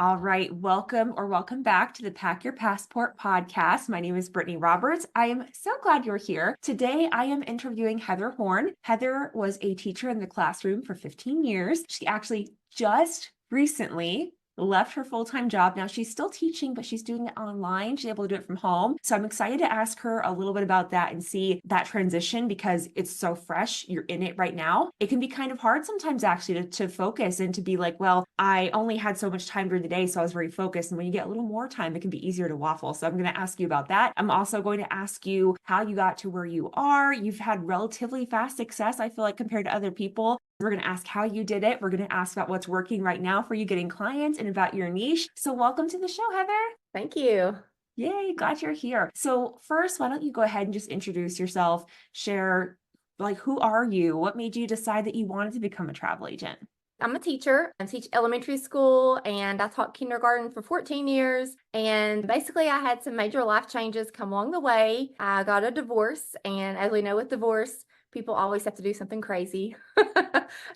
All right, welcome back to the Pack Your Passport podcast. My name is Brittany Roberts. I am so glad you're here. Today, I am interviewing Heather Horn. Heather was a teacher in the classroom for 15 years. She actually just recently left her full-time job. Now she's still teaching, but she's doing it online. She's able to do it from home. So I'm excited to ask her a little bit about that and see that transition because it's so fresh. You're in it right now. It can be kind of hard sometimes actually to focus and to be like, well, I only had so much time during the day, so I was very focused. And when you get a little more time, it can be easier to waffle. So I'm going to ask you about that. I'm also going to ask you how you got to where you are. You've had relatively fast success, I feel like, compared to other people. We're going to ask how you did it. We're going to ask about what's working right now for you getting clients and about your niche. So welcome to the show, Heather. Thank you. Yay, glad you're here. So first, why don't you go ahead and just introduce yourself, share who are you? What made you decide that you wanted to become a travel agent? I'm a teacher. I teach elementary school and I taught kindergarten for 14 years. And basically, I had some major life changes come along the way. I got a divorce. And as we know with divorce, people always have to do something crazy.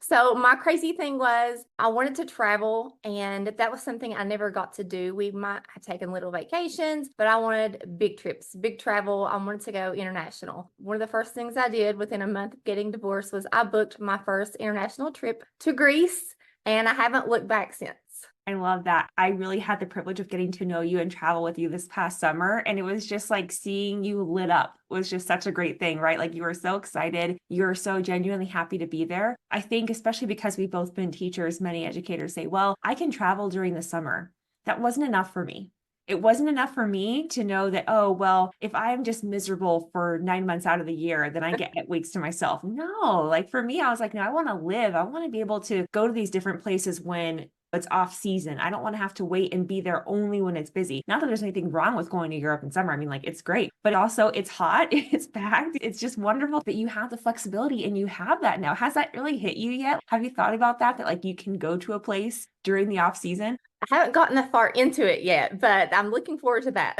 So my crazy thing was I wanted to travel, and that was something I never got to do. We might have taken little vacations, but I wanted big trips, big travel. I wanted to go international. One of the first things I did within a month of getting divorced was I booked my first international trip to Greece, and I haven't looked back since. I love that. I really had the privilege of getting to know you and travel with you this past summer. And it was just like seeing you lit up was just such a great thing, right? Like you were so excited. You were so genuinely happy to be there. I think, especially because we've both been teachers, many educators say, well, I can travel during the summer. That wasn't enough for me. It wasn't enough for me to know that, oh, well, if I'm just miserable for 9 months out of the year, then I get 8 weeks to myself. No, like for me, I was like, no, I want to live. I want to be able to go to these different places when it's off season. I don't want to have to wait and be there only when it's busy. Not that there's anything wrong with going to Europe in summer. I mean, like it's great, but also it's hot, it's packed. It's just wonderful that you have the flexibility and you have that now. Has that really hit you yet? Have you thought about that like you can go to a place during the off season? I haven't gotten that far into it yet, but I'm looking forward to that.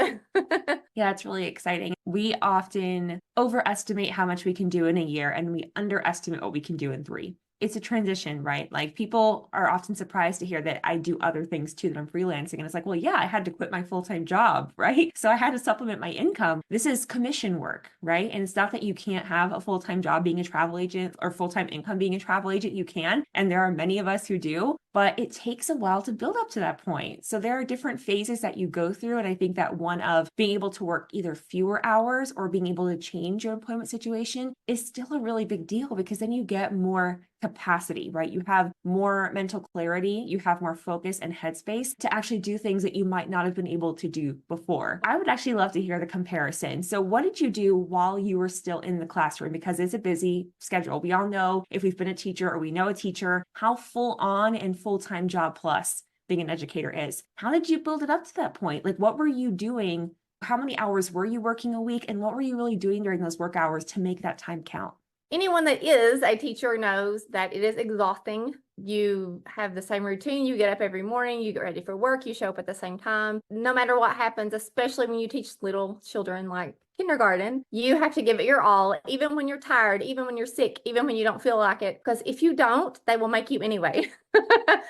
Yeah, it's really exciting. We often overestimate how much we can do in a year and we underestimate what we can do in 3. It's a transition, right? Like people are often surprised to hear that I do other things too, that I'm freelancing. And it's like, well, yeah, I had to quit my full-time job, right? So I had to supplement my income. This is commission work, right? And it's not that you can't have a full-time job being a travel agent or full-time income being a travel agent. You can. And there are many of us who do, but it takes a while to build up to that point. So there are different phases that you go through. And I think that one of being able to work either fewer hours or being able to change your employment situation is still a really big deal because then you get more capacity, right? You have more mental clarity, you have more focus and headspace to actually do things that you might not have been able to do before. I would actually love to hear the comparison. So what did you do while you were still in the classroom? Because it's a busy schedule. We all know if we've been a teacher or we know a teacher, how full on and full-time job plus being an educator is. How did you build it up to that point? Like what were you doing? How many hours were you working a week? And what were you really doing during those work hours to make that time count? Anyone that is a teacher knows that it is exhausting. You have the same routine. You get up every morning, you get ready for work, you show up at the same time. No matter what happens, especially when you teach little children like kindergarten, you have to give it your all, even when you're tired, even when you're sick, even when you don't feel like it. Because if you don't, they will make you anyway.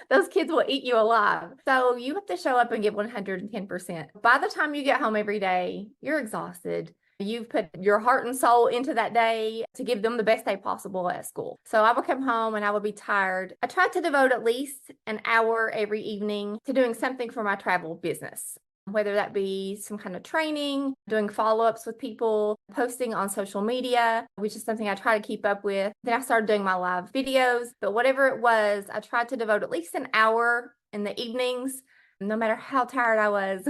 Those kids will eat you alive. So you have to show up and give 110%. By the time you get home every day, you're exhausted. You've put your heart and soul into that day to give them the best day possible at school. So I would come home and I would be tired. I tried to devote at least an hour every evening to doing something for my travel business, whether that be some kind of training, doing follow-ups with people, posting on social media, which is something I try to keep up with. Then I started doing my live videos, but whatever it was, I tried to devote at least an hour in the evenings, no matter how tired I was.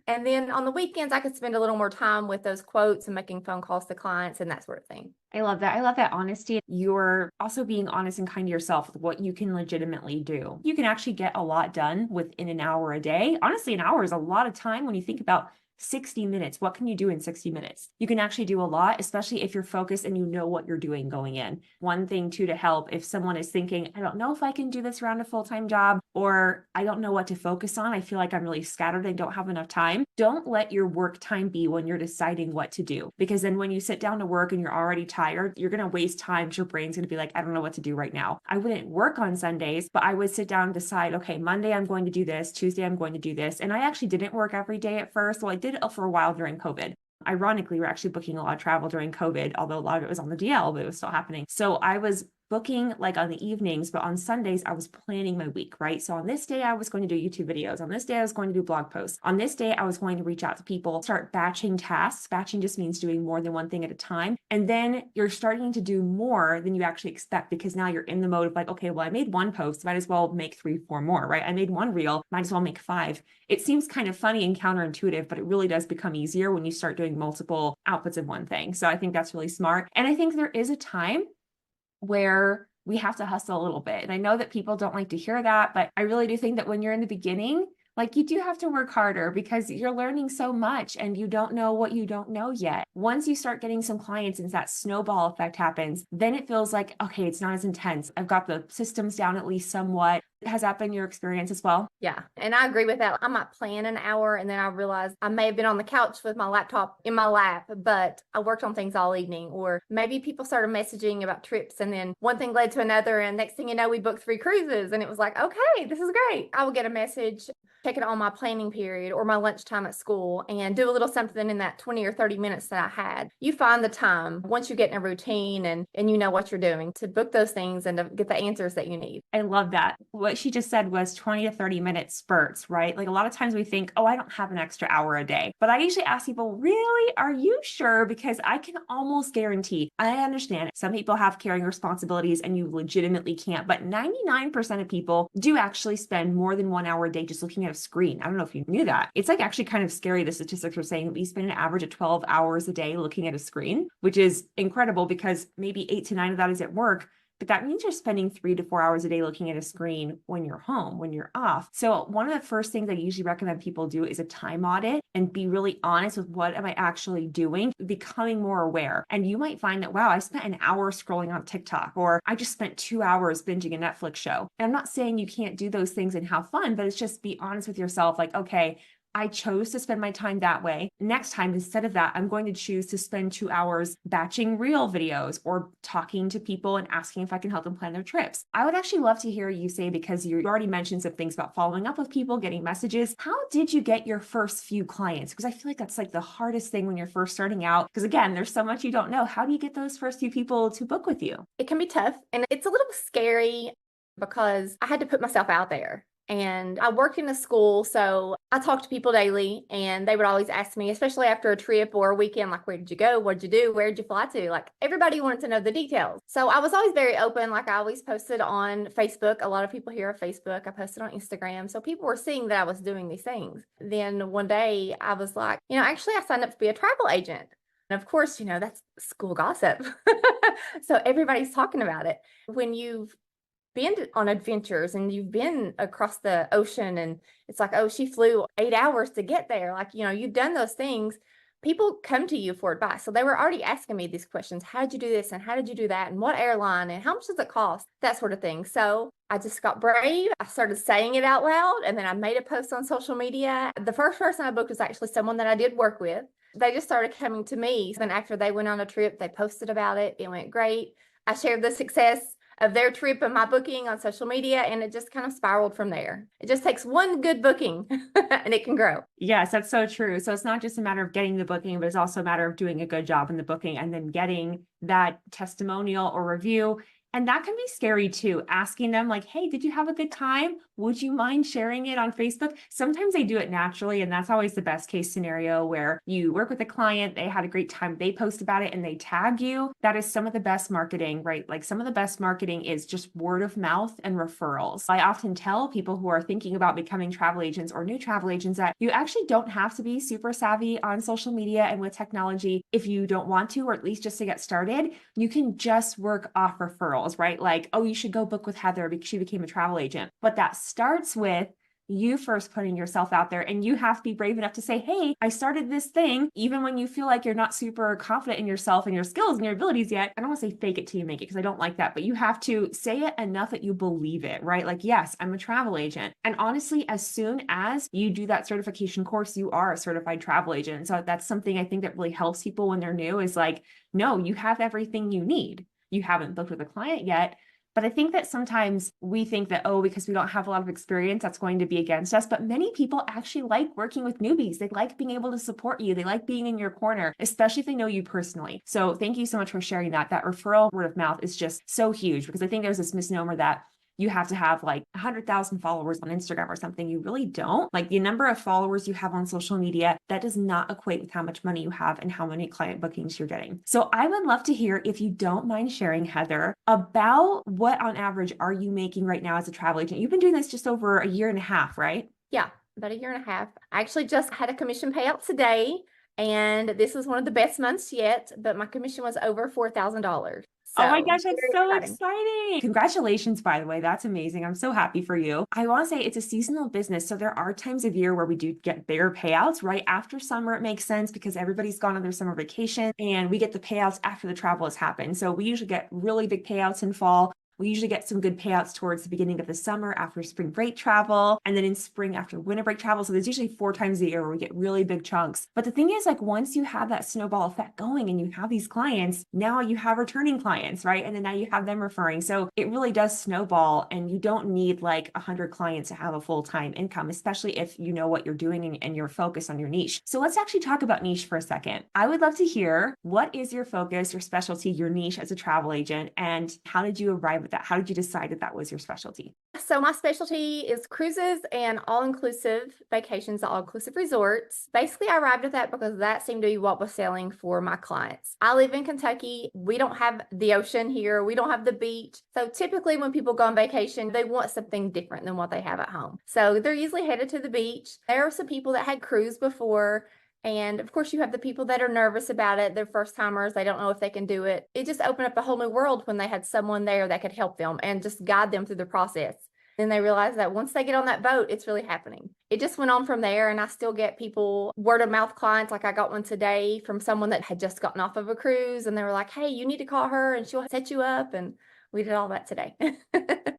And then on the weekends, I could spend a little more time with those quotes and making phone calls to clients and that sort of thing. I love that. I love that honesty. You're also being honest and kind to yourself with what you can legitimately do. You can actually get a lot done within an hour a day. Honestly, an hour is a lot of time when you think about 60 minutes. What can you do in 60 minutes? You can actually do a lot, especially if you're focused and you know what you're doing going in. One thing too, to help if someone is thinking, I don't know if I can do this around a full-time job, or I don't know what to focus on. I feel like I'm really scattered and don't have enough time. Don't let your work time be when you're deciding what to do, because then when you sit down to work and you're already tired, you're going to waste time. Your brain's going to be like, I don't know what to do right now. I wouldn't work on Sundays, but I would sit down and decide, okay, Monday I'm going to do this, Tuesday I'm going to do this. And I actually didn't work every day at first. Well, I did it for a while during COVID. Ironically, we're actually booking a lot of travel during COVID, although a lot of it was on the DL, but it was still happening. So I was booking like on the evenings, but on Sundays, I was planning my week, right? So on this day, I was going to do YouTube videos. On this day, I was going to do blog posts. On this day, I was going to reach out to people, start batching tasks. Batching just means doing more than one thing at a time. And then you're starting to do more than you actually expect, because now you're in the mode of like, okay, well, I made one post, might as well make 3, 4 more, right? I made one reel, might as well make 5. It seems kind of funny and counterintuitive, but it really does become easier when you start doing multiple outputs of one thing. So I think that's really smart. And I think there is a time where we have to hustle a little bit. And I know that people don't like to hear that, but I really do think that when you're in the beginning, like you do have to work harder because you're learning so much and you don't know what you don't know yet. Once you start getting some clients and that snowball effect happens, then it feels like, okay, it's not as intense. I've got the systems down at least somewhat. Has that been your experience as well? Yeah. And I agree with that. I might plan an hour and then I realize I may have been on the couch with my laptop in my lap, but I worked on things all evening. Or maybe people started messaging about trips and then one thing led to another. And next thing you know, we booked 3 cruises and it was like, okay, this is great. I will get a message, check it on my planning period or my lunchtime at school and do a little something in that 20 or 30 minutes that I had. You find the time once you get in a routine and you know what you're doing to book those things and to get the answers that you need. I love that. What she just said was 20 to 30 minute spurts, right? Like a lot of times we think, oh, I don't have an extra hour a day. But I usually ask people, really? Are you sure? Because I can almost guarantee, I understand some people have caring responsibilities and you legitimately can't, but 99% of people do actually spend more than 1 hour a day just looking at a screen. I don't know if you knew that. It's like actually kind of scary. The statistics are saying we spend an average of 12 hours a day looking at a screen, which is incredible because maybe 8 to 9 of that is at work. But that means you're spending 3 to 4 hours a day looking at a screen when you're home, when you're off. So one of the first things I usually recommend people do is a time audit and be really honest with what am I actually doing, becoming more aware. And you might find that, wow, I spent an hour scrolling on TikTok, or I just spent 2 hours binging a Netflix show. And I'm not saying you can't do those things and have fun, but it's just be honest with yourself. Like, okay, I chose to spend my time that way. Next time, instead of that, I'm going to choose to spend 2 hours batching reel videos or talking to people and asking if I can help them plan their trips. I would actually love to hear you say, because you already mentioned some things about following up with people, getting messages. How did you get your first few clients? Because I feel like that's like the hardest thing when you're first starting out. Because again, there's so much you don't know. How do you get those first few people to book with you? It can be tough and it's a little scary because I had to put myself out there. And I worked in a school, so I talked to people daily and they would always ask me, especially after a trip or a weekend, like, where did you go? What did you do? Where did you fly to? Like, everybody wanted to know the details. So I was always very open. Like, I always posted on Facebook. A lot of people here are Facebook. I posted on Instagram. So people were seeing that I was doing these things. Then one day I was like, actually I signed up to be a travel agent. And of course, that's school gossip. So everybody's talking about it. When you've been on adventures and you've been across the ocean and it's like, oh, she flew 8 hours to get there. Like, you've done those things. People come to you for advice. So they were already asking me these questions. How did you do this? And how did you do that? And what airline? And how much does it cost? That sort of thing. So I just got brave. I started saying it out loud. And then I made a post on social media. The first person I booked was actually someone that I did work with. They just started coming to me. And after they went on a trip, they posted about it. It went great. I shared the success of their trip and my booking on social media, and it just kind of spiraled from there. It just takes one good booking and it can grow. Yes, that's so true. So it's not just a matter of getting the booking, but it's also a matter of doing a good job in the booking and then getting that testimonial or review. And that can be scary too, asking them like, hey, did you have a good time? Would you mind sharing it on Facebook? Sometimes they do it naturally. And that's always the best case scenario, where you work with a client, they had a great time, they post about it and they tag you. That is some of the best marketing, right? Like some of the best marketing is just word of mouth and referrals. I often tell people who are thinking about becoming travel agents or new travel agents that you actually don't have to be super savvy on social media and with technology if you don't want to, or at least just to get started. You can just work off referrals, right? Like, oh, you should go book with Heather because she became a travel agent. But that starts with you first putting yourself out there, and you have to be brave enough to say, hey, I started this thing, even when you feel like you're not super confident in yourself and your skills and your abilities yet. I don't want to say fake it till you make it because I don't like that, but you have to say it enough that you believe it, right? Like, yes, I'm a travel agent. And honestly, as soon as you do that certification course, you are a certified travel agent. So that's something I think that really helps people when they're new is like, no, you have everything you need. You haven't booked with a client yet. But I think that sometimes we think that, oh, because we don't have a lot of experience, that's going to be against us. But many people actually like working with newbies. They like being able to support you. They like being in your corner, especially if they know you personally. So thank you so much for sharing that. That referral word of mouth is just so huge because I think there's this misnomer that you have to have like 100,000 followers on Instagram or something. You really don't. Like the number of followers you have on social media, that does not equate with how much money you have and how many client bookings you're getting. So I would love to hear, if you don't mind sharing, Heather, about what on average are you making right now as a travel agent? You've been doing this just over a year and a half, right? Yeah, about a year and a half. I actually just had a commission payout today, and this was one of the best months yet, but my commission was over $4,000. Oh my So gosh, that's very so exciting. exciting. Congratulations, by the way. That's amazing. I'm so happy for you. I want to say it's a seasonal business. So there are times of year where we do get bigger payouts. Right after summer, it makes sense because everybody's gone on their summer vacation and we get the payouts after the travel has happened. So we usually get really big payouts in fall. We usually get some good payouts towards the beginning of the summer after spring break travel, and then in spring after winter break travel. So there's usually 4 times a year where we get really big chunks. But the thing is, like, once you have that snowball effect going and you have these clients, now you have returning clients, right? And then now you have them referring. So it really does snowball, and you don't need like 100 clients to have a full-time income, especially if you know what you're doing and you're focused on your niche. So let's actually talk about niche for a second. I would love to hear, what is your focus, your specialty, your niche as a travel agent, and how did you arrive at that? How did you decide that that was your specialty? So my specialty is cruises and all-inclusive vacations, all-inclusive resorts. Basically, I arrived at that because that seemed to be what was selling for my clients. I live in Kentucky. We don't have the ocean here. We don't have the beach. So typically when people go on vacation, they want something different than what they have at home. So they're usually headed to the beach. There are some people that had cruised before. And of course, you have the people that are nervous about it. They're first timers. They don't know if they can do it. It just opened up a whole new world when they had someone there that could help them and just guide them through the process. Then they realize that once they get on that boat, it's really happening. It just went on from there. And I still get people, word of mouth clients. Like I got one today from someone that had just gotten off of a cruise and they were like, hey, you need to call her and she'll set you up. And we did all that today.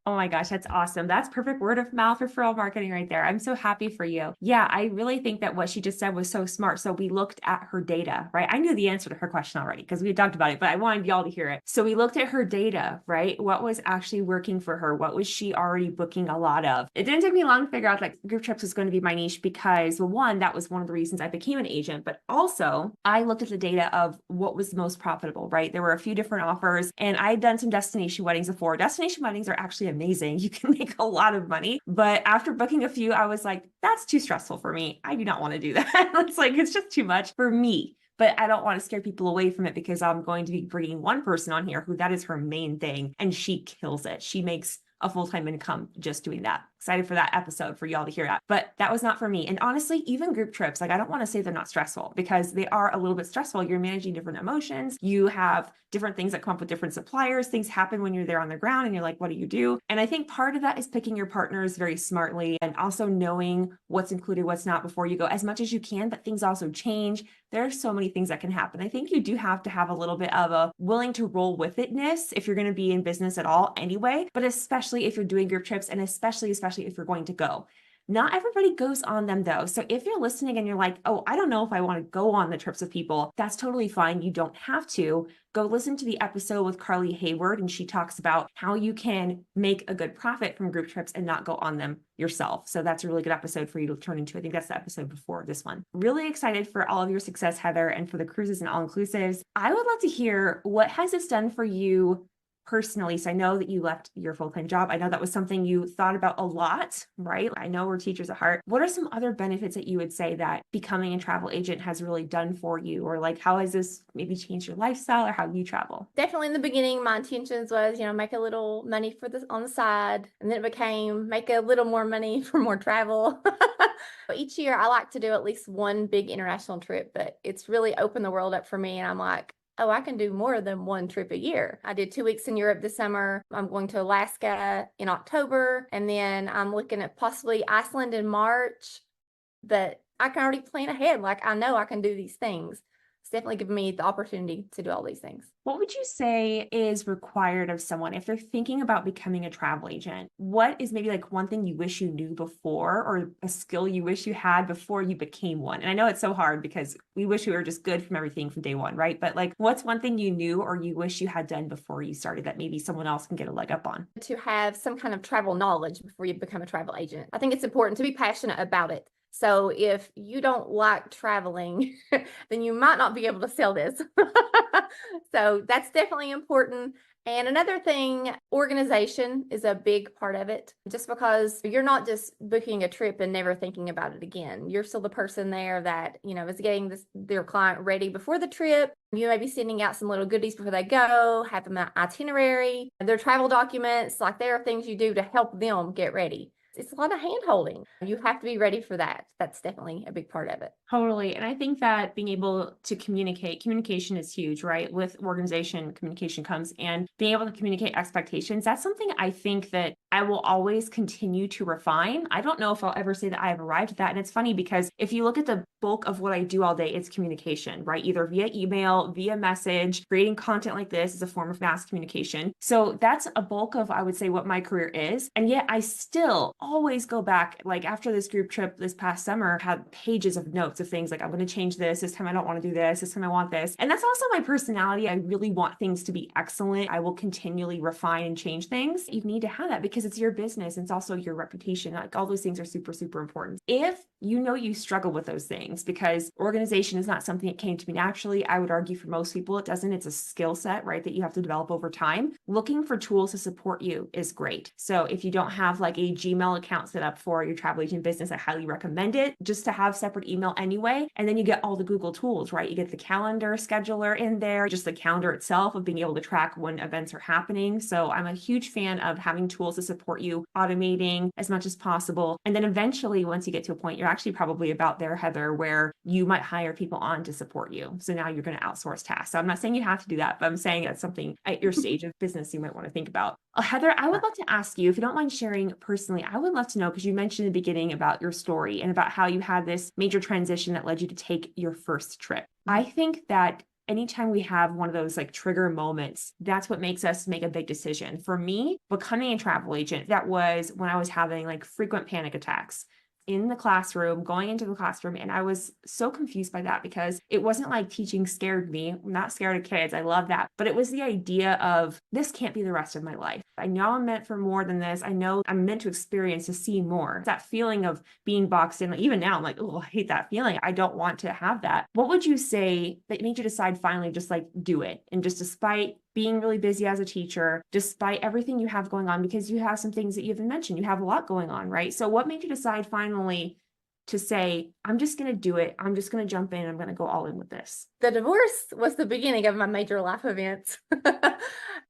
Oh my gosh, that's awesome. That's perfect word of mouth referral marketing right there. I'm so happy for you. Yeah, I really think that what she just said was so smart. So we looked at her data, right? I knew the answer to her question already because we had talked about it, but I wanted y'all to hear it. So we looked at her data, right? What was actually working for her? What was she already booking a lot of? It didn't take me long to figure out like group trips was going to be my niche because, well, one, that was one of the reasons I became an agent, but also I looked at the data of what was the most profitable, right? There were a few different offers and I had done some destination weddings before. Destination weddings are actually amazing. You can make a lot of money. But after booking a few, I was like, that's too stressful for me. I do not want to do that. It's just too much for me. But I don't want to scare people away from it because I'm going to be bringing one person on here who that is her main thing. And she kills it. She makes a full-time income just doing that. Excited for that episode for y'all to hear that. But that was not for me. And honestly, even group trips, like I don't want to say they're not stressful because they are a little bit stressful. You're managing different emotions. You have different things that come up with different suppliers. Things happen when you're there on the ground and you're like, what do you do? And I think part of that is picking your partners very smartly and also knowing what's included, what's not before you go as much as you can, but things also change. There are so many things that can happen. I think you do have to have a little bit of a willing to roll with itness if you're going to be in business at all anyway, but especially if you're doing group trips and especially if you're going to go. Not everybody goes on them though. So if you're listening and you're like, oh, I don't know if I want to go on the trips with people, that's totally fine. You don't have to. Go listen to the episode with Carly Hayward, and she talks about how you can make a good profit from group trips and not go on them yourself. So that's a really good episode for you to turn into. I think that's the episode before this one. Really excited for all of your success, Heather, and for the cruises and all-inclusives. I would love to hear, what has this done for you personally? So I know that you left your full-time job. I know that was something you thought about a lot, right? I know we're teachers at heart. What are some other benefits that you would say that becoming a travel agent has really done for you? Or like, how has this maybe changed your lifestyle or how you travel? Definitely in the beginning, my intentions was, make a little money for this on the side. And then it became make a little more money for more travel. But each year I like to do at least one big international trip, but it's really opened the world up for me. And I'm like, oh, I can do more than one trip a year. I did 2 weeks in Europe this summer. I'm going to Alaska in October, and then I'm looking at possibly Iceland in March. But I can already plan ahead. Like, I know I can do these things. It's definitely given me the opportunity to do all these things. What would you say is required of someone if they're thinking about becoming a travel agent? What is maybe like one thing you wish you knew before, or a skill you wish you had before you became one? And I know it's so hard because we wish we were just good from everything from day one, right? But like, what's one thing you knew or you wish you had done before you started that maybe someone else can get a leg up on? To have some kind of travel knowledge before you become a travel agent. I think it's important to be passionate about it. So if you don't like traveling, then you might not be able to sell this. So that's definitely important. And another thing, organization is a big part of it. Just because you're not just booking a trip and never thinking about it again. You're still the person there that, is getting their client ready before the trip. You may be sending out some little goodies before they go, have them an itinerary, their travel documents. Like, there are things you do to help them get ready. It's a lot of hand holding. You have to be ready for that. That's definitely a big part of it. Totally. And I think that being able to communication is huge, right? With organization, communication comes, and being able to communicate expectations. That's something I think that I will always continue to refine. I don't know if I'll ever say that I have arrived at that. And it's funny because if you look at the bulk of what I do all day, it's communication, right? Either via email, via message, creating content like this is a form of mass communication. So that's a bulk of, I would say, what my career is. And yet I still always go back, like after this group trip this past summer, had pages of notes of things like, I'm going to change this time I don't want to do this time I want this. And that's also my personality. I really want things to be excellent. I will continually refine and change things. You need to have that because it's your business. It's also your reputation. Like, all those things are super, super important. If you struggle with those things because organization is not something that came to me naturally, I would argue for most people it doesn't. It's a skill set, right, that you have to develop over time. Looking for tools to support you is great. So if you don't have like a Gmail account set up for your travel agent business, I highly recommend it, just to have separate email anyway. And then you get all the Google tools, right? You get the calendar scheduler in there, just the calendar itself of being able to track when events are happening. So I'm a huge fan of having tools to support you, automating as much as possible. And then eventually, once you get to a point, you're actually probably about there, Heather, where you might hire people on to support you. So now you're going to outsource tasks. So I'm not saying you have to do that, but I'm saying that's something at your stage of business you might want to think about. Heather, I would love to ask you, if you don't mind sharing personally, I would love to know, because you mentioned in the beginning about your story and about how you had this major transition that led you to take your first trip. I think that anytime we have one of those like trigger moments, that's what makes us make a big decision. For me, becoming a travel agent, that was when I was having like frequent panic attacks in the classroom, going into the classroom. And I was so confused by that because it wasn't like teaching scared me. I'm not scared of kids. I love that. But it was the idea of, this can't be the rest of my life. I know I'm meant for more than this. I know I'm meant to experience, to see more. That feeling of being boxed in, like, even now, I'm like, oh, I hate that feeling. I don't want to have that. What would you say that made you decide finally just like do it? And just despite being really busy as a teacher, despite everything you have going on, because you have some things that you haven't mentioned, you have a lot going on, right? So what made you decide finally to say, I'm just going to do it. I'm just going to jump in. I'm going to go all in with this? The divorce was the beginning of my major life events.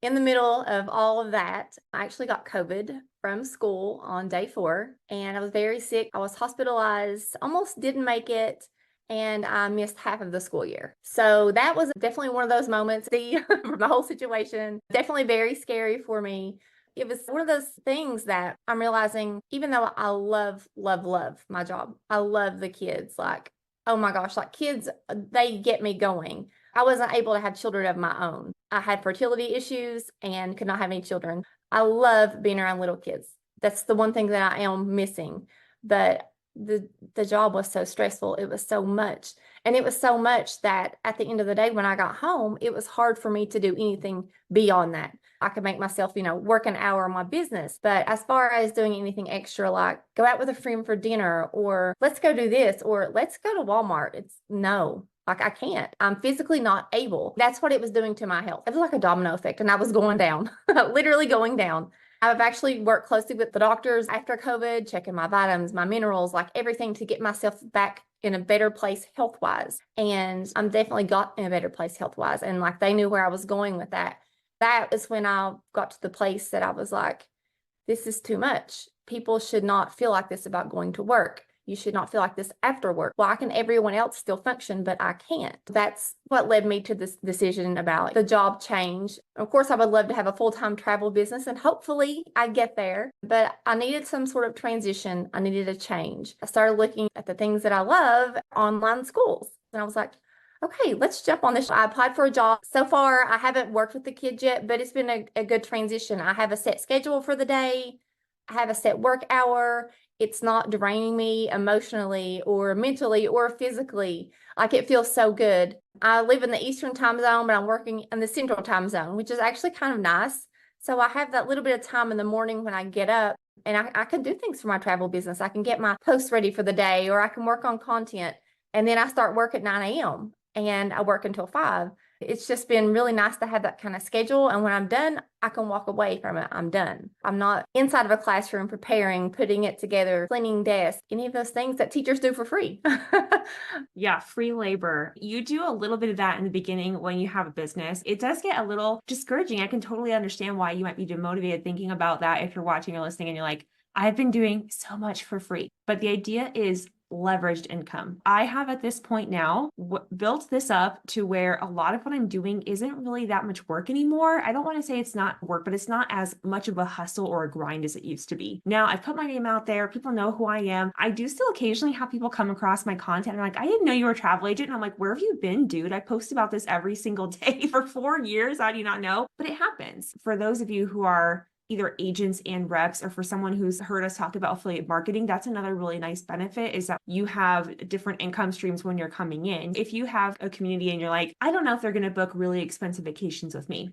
In the middle of all of that, I actually got COVID from school on day 4, and I was very sick. I was hospitalized, almost didn't make it, and I missed half of the school year. So that was definitely one of those moments from the whole situation. Definitely very scary for me. It was one of those things that I'm realizing, even though I love, love, love my job, I love the kids. Like, oh my gosh, like kids, they get me going. I wasn't able to have children of my own. I had fertility issues and could not have any children. I love being around little kids. That's the one thing that I am missing. But the job was so stressful. It was so much. And it was so much that at the end of the day, when I got home, it was hard for me to do anything beyond that. I could make myself, work an hour on my business. But as far as doing anything extra, like go out with a friend for dinner, or let's go do this, or let's go to Walmart, it's no. Like, I can't. I'm physically not able. That's what it was doing to my health. It was like a domino effect, and I was going down, literally going down. I've actually worked closely with the doctors after COVID, checking my vitamins, my minerals, like everything to get myself back in a better place health-wise. And I'm definitely got in a better place health-wise. And like, they knew where I was going with that. That is when I got to the place that I was like, this is too much. People should not feel like this about going to work. You should not feel like this after work. Why can everyone else still function, but I can't? That's what led me to this decision about the job change. Of course, I would love to have a full-time travel business, and hopefully I get there, but I needed some sort of transition. I needed a change. I started looking at the things that I love, online schools. And I was like, okay, let's jump on this. I applied for a job. So far, I haven't worked with the kids yet, but it's been a good transition. I have a set schedule for the day. I have a set work hour. It's not draining me emotionally or mentally or physically. Like, it feels so good. I live in the Eastern time zone, but I'm working in the Central time zone, which is actually kind of nice. So I have that little bit of time in the morning when I get up, and I can do things for my travel business. I can get my posts ready for the day, or I can work on content. And then I start work at 9 a.m. and I work until 5. It's just been really nice to have that kind of schedule. And when I'm done, I can walk away from it. I'm done. I'm not inside of a classroom preparing, putting it together, cleaning desks, any of those things that teachers do for free. Yeah, free labor. You do a little bit of that in the beginning when you have a business. It does get a little discouraging. I can totally understand why you might be demotivated thinking about that if you're watching or listening and you're like, I've been doing so much for free. But the idea is leveraged income. I have at this point now built this up to where a lot of what I'm doing isn't really that much work anymore. I don't want to say it's not work, but it's not as much of a hustle or a grind as it used to be. Now I've put my name out there. People know who I am. I do still occasionally have people come across my content and like, I didn't know you were a travel agent. And I'm like, where have you been, dude? I post about this every single day for 4 years. How do you not know? But it happens. For those of you who are either agents and reps, or for someone who's heard us talk about affiliate marketing, that's another really nice benefit, is that you have different income streams when you're coming in. If you have a community and you're like, I don't know if they're going to book really expensive vacations with me,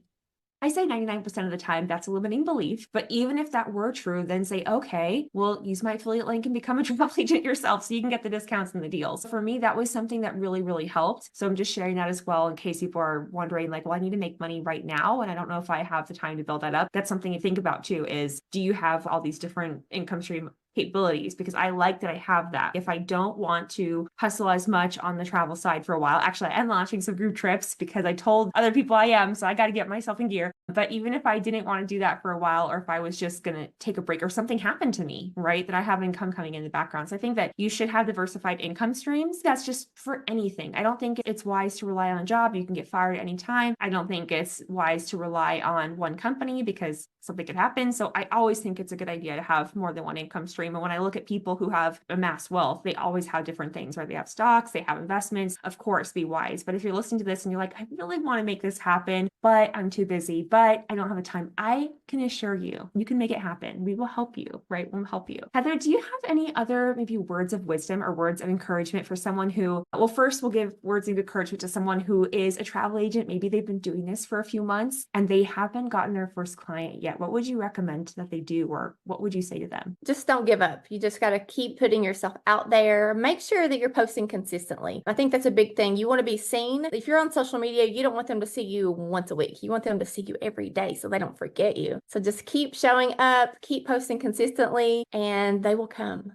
I say 99% of the time that's a limiting belief. But even if that were true, then say, okay, well, use my affiliate link and become a travel agent yourself so you can get the discounts and the deals. For me, that was something that really, really helped. So I'm just sharing that as well in case people are wondering, like, well, I need to make money right now, and I don't know if I have the time to build that up. That's something to think about too, is do you have all these different income stream capabilities? Because I like that I have that. If I don't want to hustle as much on the travel side for a while, actually, I am launching some group trips because I told other people I am, so I got to get myself in gear. But even if I didn't want to do that for a while, or if I was just going to take a break or something happened to me, right, that I have income coming in the background. So I think that you should have diversified income streams. That's just for anything. I don't think it's wise to rely on a job. You can get fired at any time. I don't think it's wise to rely on one company because something could happen. So I always think it's a good idea to have more than one income stream. And when I look at people who have amassed wealth, they always have different things, right? They have stocks, they have investments. Of course, be wise. But if you're listening to this and you're like, I really want to make this happen, but I'm too busy, but I don't have the time, I can assure you, you can make it happen. We will help you, right? We'll help you. Heather, do you have any other maybe words of wisdom or words of encouragement for someone who, well, first we'll give words of encouragement to someone who is a travel agent. Maybe they've been doing this for a few months and they haven't gotten their first client yet. What would you recommend that they do, or what would you say to them? Just don't give up. You just got to keep putting yourself out there. Make sure that you're posting consistently. I think that's a big thing. You want to be seen. If you're on social media, you don't want them to see you once a week. You want them to see you every day so they don't forget you. So just keep showing up, keep posting consistently, and they will come.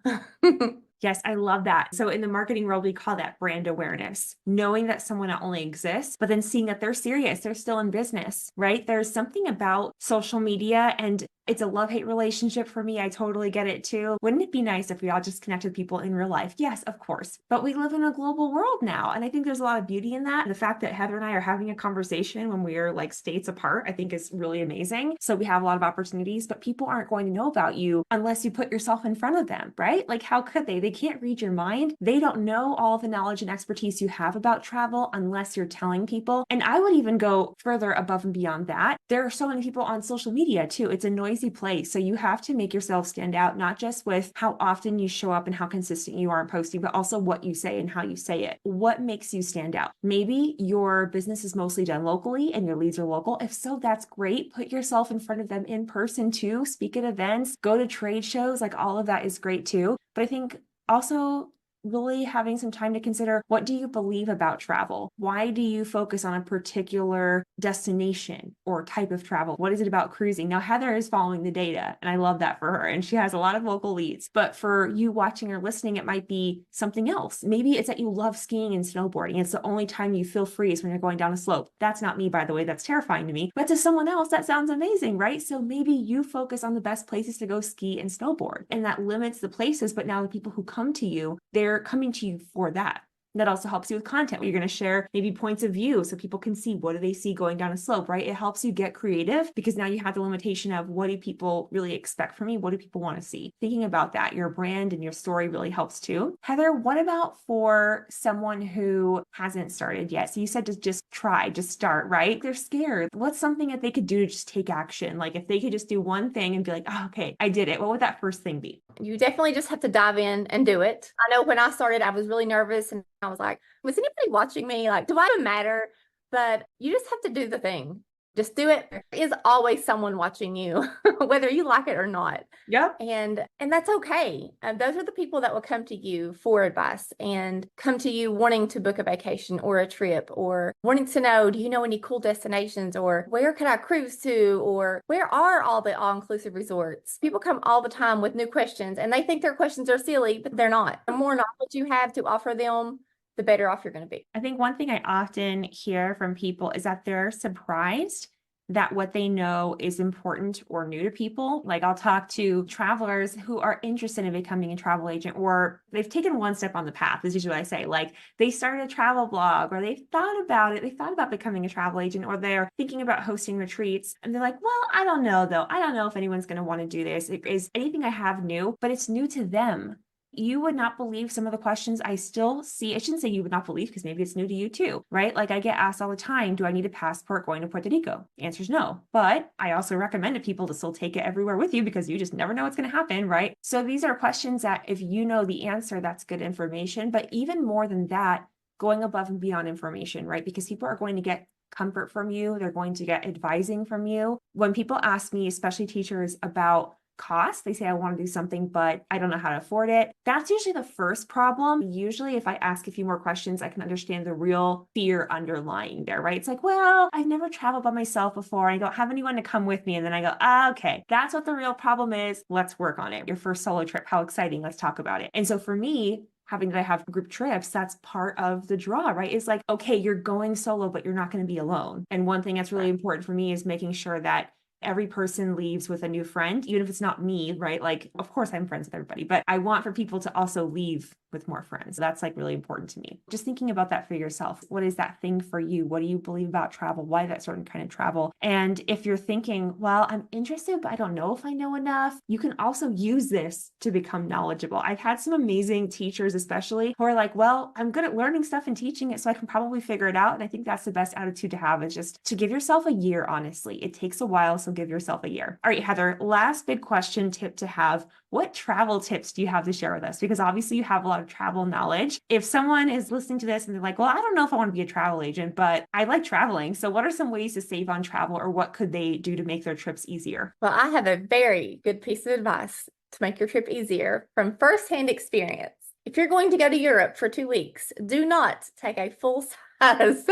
Yes, I love that. So in the marketing world, we call that brand awareness, knowing that someone not only exists, but then seeing that they're serious, they're still in business, right? There's something about social media, and it's a love-hate relationship for me. I totally get it too. Wouldn't it be nice if we all just connected with people in real life? Yes, of course. But we live in a global world now. And I think there's a lot of beauty in that. The fact that Heather and I are having a conversation when we are like states apart, I think is really amazing. So we have a lot of opportunities, but people aren't going to know about you unless you put yourself in front of them, right? Like, how could they? They can't read your mind. They don't know all the knowledge and expertise you have about travel unless you're telling people. And I would even go further above and beyond that. There are so many people on social media too. It's a noisy place. So you have to make yourself stand out, not just with how often you show up and how consistent you are in posting, but also what you say and how you say it. What makes you stand out? Maybe your business is mostly done locally and your leads are local. If so, that's great. Put yourself in front of them in person too. Speak at events, go to trade shows, like all of that is great too. But I think also really having some time to consider, what do you believe about travel? Why do you focus on a particular destination or type of travel? What is it about cruising? Now, Heather is following the data, and I love that for her. And she has a lot of local leads. But for you watching or listening, it might be something else. Maybe it's that you love skiing and snowboarding. It's the only time you feel free is when you're going down a slope. That's not me, by the way. That's terrifying to me. But to someone else, that sounds amazing, right? So maybe you focus on the best places to go ski and snowboard, and that limits the places. But now the people who come to you, they're coming to you for that. That also helps you with content. You're going to share maybe points of view so people can see, what do they see going down a slope, right? It helps you get creative because now you have the limitation of, what do people really expect from me? What do people want to see? Thinking about that, your brand and your story really helps too. Heather, what about for someone who hasn't started yet? So you said just try, just start, right? They're scared. What's something that they could do to just take action? Like if they could just do one thing and be like, oh, okay, I did it. What would that first thing be? You definitely just have to dive in and do it. I know when I started, I was really nervous and I was like, was anybody watching me? Like, do I even matter? But you just have to do the thing. Just do it. There is always someone watching you, whether you like it or not. Yeah. And that's okay. Those are the people that will come to you for advice and come to you wanting to book a vacation or a trip, or wanting to know, do you know any cool destinations, or where could I cruise to, or where are all the all-inclusive resorts? People come all the time with new questions and they think their questions are silly, but they're not. The more knowledge you have to offer them, the better off you're going to be. I think one thing I often hear from people is that they're surprised that what they know is important or new to people. Like I'll talk to travelers who are interested in becoming a travel agent, or they've taken one step on the path, is usually what I say. Like they started a travel blog, or they've thought about it. They thought about becoming a travel agent, or they're thinking about hosting retreats. And they're like, well, I don't know though. I don't know if anyone's going to want to do this. Is anything I have new, but it's new to them. You would not believe some of the questions I still see. I shouldn't say you would not believe, because maybe it's new to you too, right? Like I get asked all the time, do I need a passport going to Puerto Rico? The answer is no. But I also recommend to people to still take it everywhere with you, because you just never know what's going to happen, right? So these are questions that if you know the answer, that's good information. But even more than that, going above and beyond information, right? Because people are going to get comfort from you. They're going to get advising from you. When people ask me, especially teachers, about cost, they say, I want to do something, but I don't know how to afford it. That's usually the first problem. Usually, if I ask a few more questions, I can understand the real fear underlying there, right? It's like, well, I've never traveled by myself before. I don't have anyone to come with me. And then I go, okay, that's what the real problem is. Let's work on it. Your first solo trip, how exciting. Let's talk about it. And so for me, having that I have group trips, that's part of the draw, right? It's like, okay, you're going solo, but you're not going to be alone. And one thing that's really important for me is making sure that every person leaves with a new friend, even if it's not me, right? Like, of course, I'm friends with everybody, but I want for people to also leave with more friends. That's like really important to me. Just thinking about that for yourself. What is that thing for you? What do you believe about travel? Why that certain kind of travel? And if you're thinking, well, I'm interested, but I don't know if I know enough, you can also use this to become knowledgeable. I've had some amazing teachers, especially, who are like, well, I'm good at learning stuff and teaching it, so I can probably figure it out. And I think that's the best attitude to have, is just to give yourself a year, honestly. It takes a while, so give yourself a year. All right, Heather, last big question, tip to have. What travel tips do you have to share with us? Because obviously you have a lot of travel knowledge. If someone is listening to this and they're like, well, I don't know if I want to be a travel agent, but I like traveling. So what are some ways to save on travel, or what could they do to make their trips easier? Well, I have a very good piece of advice to make your trip easier from firsthand experience. If you're going to go to Europe for 2 weeks, do not take a full size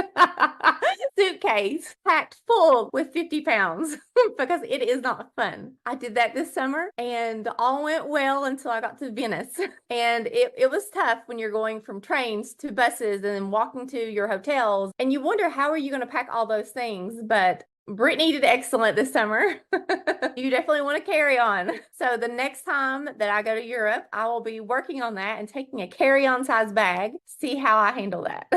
suitcase packed full with 50 pounds because it is not fun. I did that this summer and all went well until I got to Venice. And it was tough when you're going from trains to buses and then walking to your hotels. And you wonder, how are you going to pack all those things? But Brittany did excellent this summer. You definitely want to carry on. So the next time that I go to Europe, I will be working on that and taking a carry-on size bag, see how I handle that.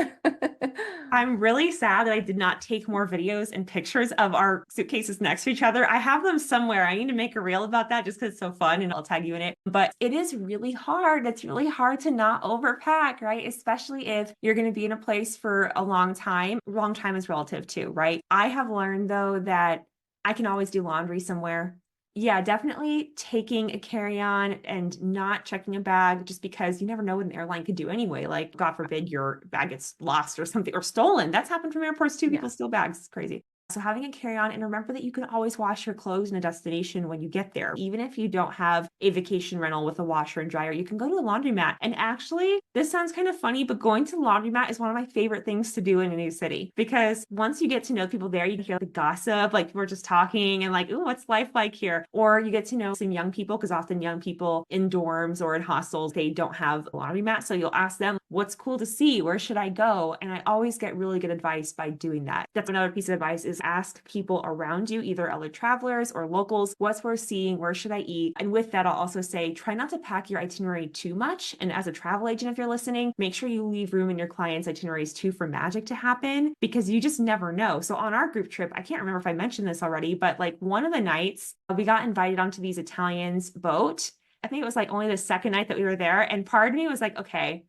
I'm really sad that I did not take more videos and pictures of our suitcases next to each other. I have them somewhere. I need to make a reel about that just because it's so fun, and I'll tag you in it. But it is really hard. It's really hard to not overpack, right? Especially if you're going to be in a place for a long time. Long time is relative too, right? I have learned though that I can always do laundry somewhere. Yeah, definitely taking a carry-on and not checking a bag, just because you never know what an airline could do anyway. Like, God forbid your bag gets lost or something, or stolen. That's happened from airports too. People steal bags. It's crazy. So having a carry-on, and remember that you can always wash your clothes in a destination when you get there. Even if you don't have a vacation rental with a washer and dryer, you can go to a laundromat. And actually, this sounds kind of funny, but going to the laundromat is one of my favorite things to do in a new city, because once you get to know people there, you can hear the gossip, like we're just talking and like, ooh, what's life like here? Or you get to know some young people, because often young people in dorms or in hostels, they don't have a laundromat. So you'll ask them, what's cool to see? Where should I go? And I always get really good advice by doing that. That's another piece of advice, is ask people around you, either other travelers or locals, what's worth seeing? Where should I eat? And with that, I'll also say, try not to pack your itinerary too much. And as a travel agent, if you're listening, make sure you leave room in your client's itineraries too for magic to happen, because you just never know. So on our group trip, I can't remember if I mentioned this already, but like one of the nights we got invited onto these Italians' boat. I think it was like only the second night that we were there. And part of me was like, okay,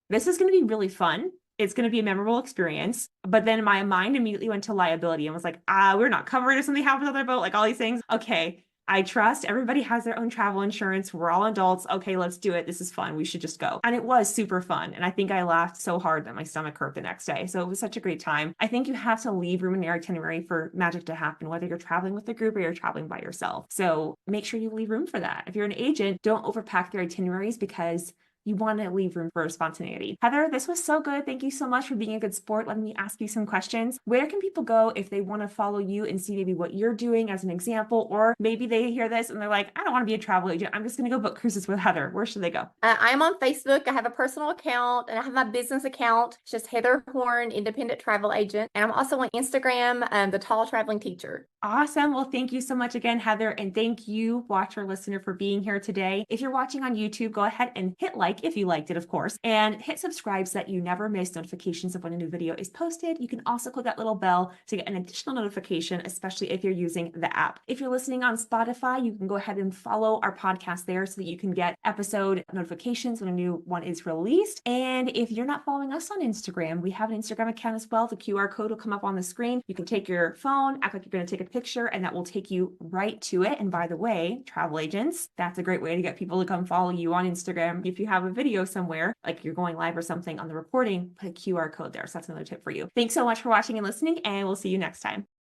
this is going to be really fun. It's going to be a memorable experience. But then my mind immediately went to liability and was like, we're not covered if something happens on their boat, like all these things. Okay, I trust everybody has their own travel insurance. We're all adults. Okay, let's do it. This is fun. We should just go. And it was super fun. And I think I laughed so hard that my stomach hurt the next day. So it was such a great time. I think you have to leave room in your itinerary for magic to happen, whether you're traveling with a group or you're traveling by yourself. So make sure you leave room for that. If you're an agent, don't overpack their itineraries, because you want to leave room for spontaneity. Heather, this was so good. Thank you so much for being a good sport. Let me ask you some questions. Where can people go if they want to follow you and see maybe what you're doing as an example? Or maybe they hear this and they're like, I don't want to be a travel agent. I'm just going to go book cruises with Heather. Where should they go? I am on Facebook. I have a personal account and I have my business account. It's just Heather Horn, Independent Travel Agent. And I'm also on Instagram, The Tall Traveling Teacher. Awesome. Well, thank you so much again, Heather. And thank you, watcher, listener, for being here today. If you're watching on YouTube, go ahead and hit like if you liked it, of course, and hit subscribe so that you never miss notifications of when a new video is posted. You can also click that little bell to get an additional notification, especially if you're using the app. If you're listening on Spotify, you can go ahead and follow our podcast there so that you can get episode notifications when a new one is released. And if you're not following us on Instagram, we have an Instagram account as well. The QR code will come up on the screen. You can take your phone, act like you're going to take a picture, and that will take you right to it. And by the way, travel agents, that's a great way to get people to come follow you on Instagram. If you have a video somewhere, like you're going live or something on the recording, put a QR code there. So that's another tip for you. Thanks so much for watching and listening, and we'll see you next time.